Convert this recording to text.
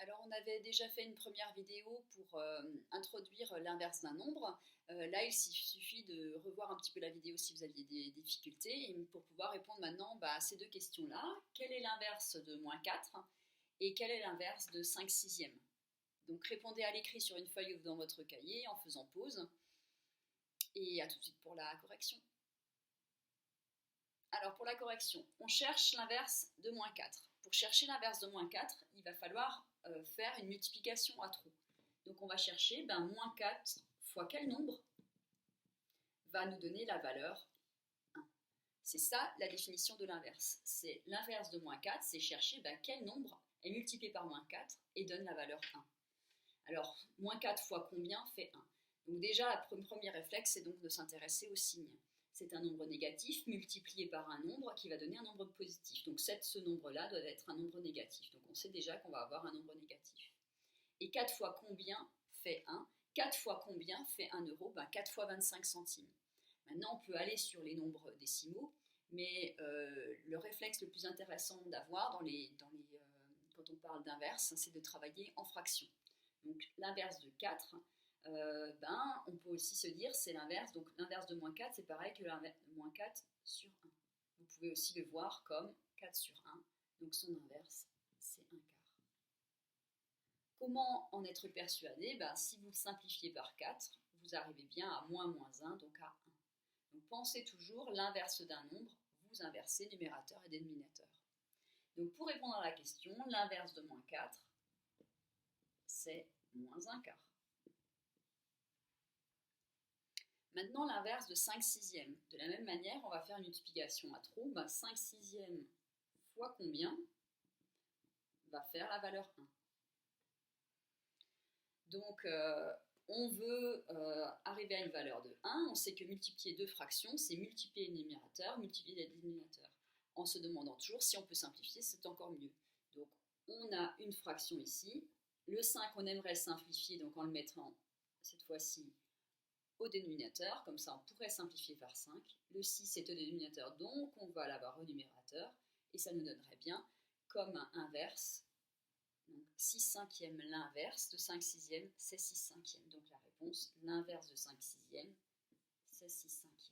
Alors, on avait déjà fait une première vidéo pour introduire l'inverse d'un nombre. Là, il suffit de revoir un petit peu la vidéo si vous aviez des difficultés et pour pouvoir répondre maintenant à ces deux questions-là. Quel est l'inverse de -4 et quel est l'inverse de 5 sixièmes? Donc, répondez à l'écrit sur une feuille ou dans votre cahier en faisant pause. Et à tout de suite pour la correction. Alors, pour la correction, on cherche l'inverse de -4. Pour chercher l'inverse de -4, il va falloir faire une multiplication à trous. Donc, on va chercher -4 fois quel nombre va nous donner la valeur 1. C'est ça la définition de l'inverse. C'est l'inverse de -4, c'est chercher quel nombre est multiplié par -4 et donne la valeur 1. Alors, -4 fois combien fait 1? Donc déjà, le premier réflexe, c'est donc de s'intéresser au signe. C'est un nombre négatif multiplié par un nombre qui va donner un nombre positif. Donc ce nombre-là doit être un nombre négatif. Donc on sait déjà qu'on va avoir un nombre négatif. Et 4 fois combien fait 1? 4 fois combien fait 1 euro? 4 fois 25 centimes. Maintenant, on peut aller sur les nombres décimaux, mais le réflexe le plus intéressant d'avoir quand on parle d'inverse, c'est de travailler en fractions. Donc l'inverse de 4, on peut aussi se dire c'est l'inverse. Donc l'inverse de -4, c'est pareil que -4 sur 1. Vous pouvez aussi le voir comme 4 sur 1. Donc son inverse, c'est 1 quart. Comment en être persuadé? Si vous le simplifiez par 4, vous arrivez bien à -1, donc à 1. Donc pensez toujours l'inverse d'un nombre, vous inversez numérateur et dénominateur. Donc pour répondre à la question, l'inverse de -4, c'est -1 quart. Maintenant, l'inverse de 5 sixièmes. De la même manière, on va faire une multiplication à trous. 5 sixièmes fois combien va faire la valeur 1. Donc, on veut arriver à une valeur de 1. On sait que multiplier deux fractions, c'est multiplier le numérateur, multiplier le dénominateur. En se demandant toujours si on peut simplifier, c'est encore mieux. Donc, on a une fraction ici. Le 5, on aimerait simplifier, donc en le mettant cette fois-ci au dénominateur, comme ça on pourrait simplifier par 5. Le 6 est au dénominateur, donc on va l'avoir au numérateur, et ça nous donnerait bien comme un inverse. Donc 6 cinquièmes, l'inverse de 5 sixièmes, c'est 6 cinquièmes. Donc la réponse, l'inverse de 5 sixièmes, c'est 6 cinquièmes.